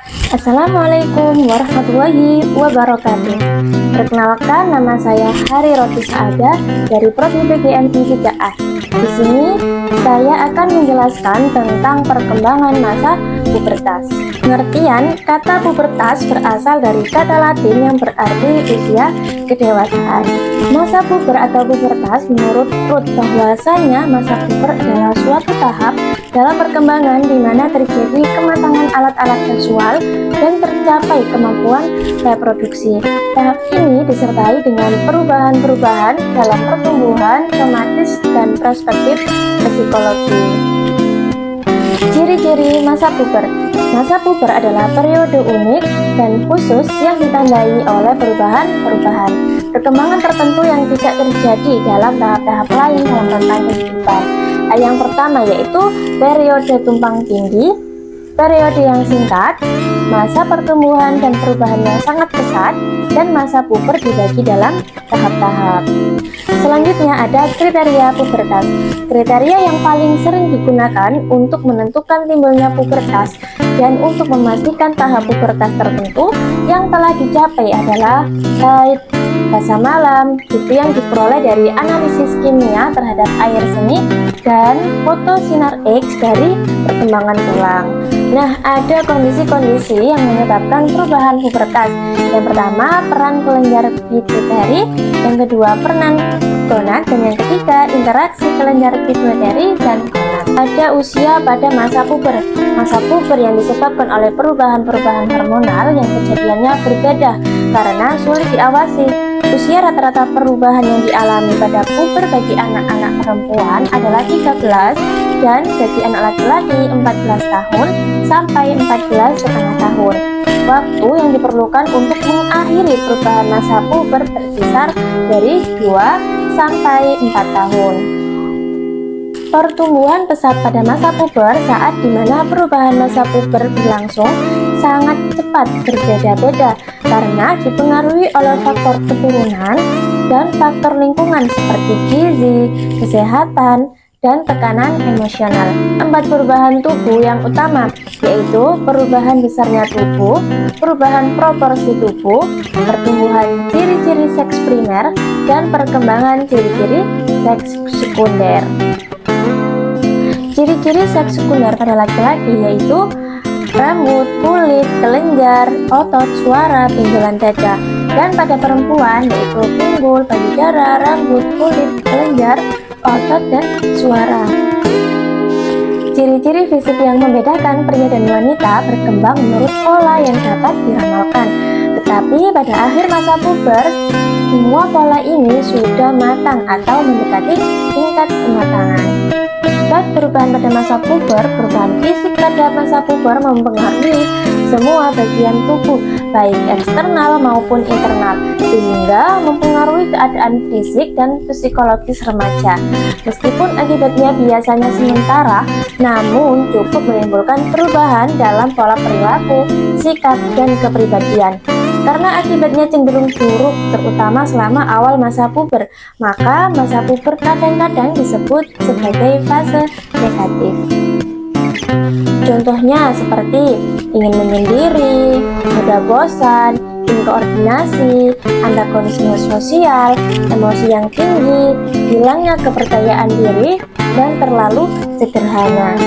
Assalamualaikum warahmatullahi wabarakatuh. Perkenalkan, nama saya Hari Roti Saada dari Prodi PGMI 3A. Di sini saya akan menjelaskan tentang perkembangan masa pubertas. Pengertian kata pubertas berasal dari kata Latin yang berarti usia kedewasaan. Masa puber atau pubertas menurut Ruth bahwasanya masa puber adalah suatu tahap dalam perkembangan di mana terjadi kematangan alat-alat seksual dan tercapai kemampuan reproduksi. Tahap ini disertai dengan perubahan-perubahan dalam pertumbuhan, somatis, dan perspektif psikologi. Ciri-ciri masa puber. Masa puber adalah periode unik dan khusus yang ditandai oleh perubahan-perubahan perkembangan tertentu yang tidak terjadi dalam tahap-tahap lain dalam rentang kehidupan. Yang pertama yaitu periode tumpang tindih, periode yang singkat, masa pertumbuhan dan perubahan yang sangat pesat, dan masa puber dibagi dalam tahap-tahap. Selanjutnya ada kriteria pubertas. Kriteria yang paling sering digunakan untuk menentukan timbulnya pubertas dan untuk memastikan tahap pubertas tertentu yang telah dicapai adalah haid, fase malam, bukti yang diperoleh dari analisis kimia terhadap air seni, dan foto sinar X dari perkembangan tulang. Nah, ada kondisi-kondisi yang menyebabkan perubahan pubertas. Yang pertama, peran kelenjar pituitari, yang kedua, peran gonad, dan yang ketiga, interaksi kelenjar pituitari dan gonad. Ada usia pada masa puber. Masa puber yang disebabkan oleh perubahan-perubahan hormonal yang kejadiannya berbeda karena sulit diawasi. Usia rata-rata perubahan yang dialami pada puber bagi anak-anak perempuan adalah 13 dan bagi anak laki-laki 14 tahun sampai 14,5 tahun. Waktu yang diperlukan untuk mengakhiri perubahan masa puber berkisar dari 2 sampai 4 tahun. Pertumbuhan pesat pada masa puber saat dimana perubahan masa puber berlangsung sangat cepat berbeda-beda karena dipengaruhi oleh faktor keturunan dan faktor lingkungan seperti gizi, kesehatan, dan tekanan emosional. 4 perubahan tubuh yang utama yaitu perubahan besarnya tubuh, perubahan proporsi tubuh, pertumbuhan ciri-ciri seks primer, dan perkembangan ciri-ciri seks sekunder. Ciri-ciri seks sekunder pada laki-laki yaitu rambut, kulit, kelenjar, otot, suara, benjolan dada, dan pada perempuan yaitu pinggul, payudara, rambut, kulit, kelenjar, otot, dan suara. Ciri-ciri fisik yang membedakan pria dan wanita berkembang menurut pola yang dapat diramalkan. Tetapi pada akhir masa puber, semua pola ini sudah matang atau mendekati tingkat kematangan. Perubahan pada masa puber, perubahan fisik pada masa puber mempengaruhi semua bagian tubuh, baik eksternal maupun internal, sehingga mempengaruhi keadaan fisik dan psikologis remaja. Meskipun akibatnya biasanya sementara, namun cukup menimbulkan perubahan dalam pola perilaku, sikap, dan kepribadian. Karena akibatnya cenderung buruk, terutama selama awal masa puber, maka masa puber kadang-kadang disebut sebagai fase negatif. Contohnya seperti ingin menyendiri, mudah bosan, inkoordinasi, antagonisme sosial, emosi yang tinggi, hilangnya kepercayaan diri, dan terlalu sederhana.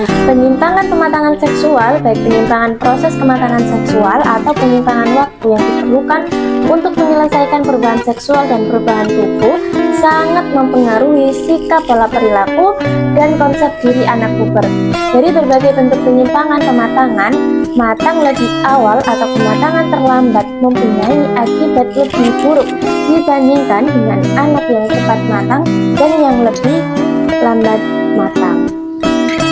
Penyimpangan pematangan seksual, baik penyimpangan proses kematangan seksual atau penyimpangan waktu yang diperlukan untuk menyelesaikan perubahan seksual dan perubahan tubuh, sangat mempengaruhi sikap, pola perilaku, dan konsep diri anak puber. Dari berbagai bentuk penyimpangan pematangan, matang lebih awal atau pematangan terlambat mempunyai akibat lebih buruk dibandingkan dengan anak yang cepat matang dan yang lebih lambat matang.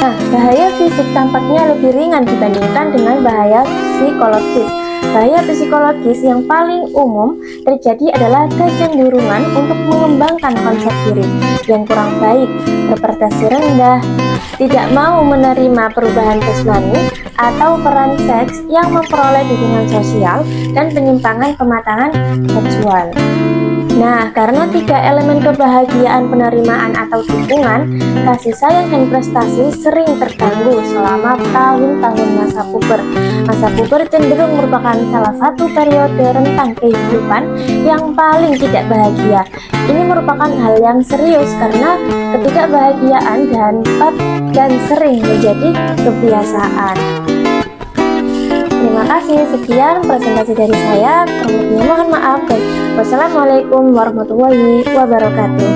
Nah, bahaya fisik tampaknya lebih ringan dibandingkan dengan bahaya psikologis. Bahaya psikologis yang paling umum terjadi adalah kecenderungan untuk mengembangkan konsep diri yang kurang baik, berprestasi rendah, tidak mau menerima perubahan jasmani, atau peran seks yang memperoleh dukungan sosial dan penyimpangan pematangan seksual. Nah, karena 3 elemen kebahagiaan, penerimaan atau dukungan, kasih sayang dan prestasi sering terganggu selama tahun-tahun masa puber. Masa puber cenderung merupakan salah satu periode rentang kehidupan yang paling tidak bahagia. Ini merupakan hal yang serius karena ketidakbahagiaan dan sering menjadi kebiasaan. Terima kasih, sekian presentasi dari saya. Kurang lebihnya mohon maaf dan wassalamualaikum warahmatullahi wabarakatuh.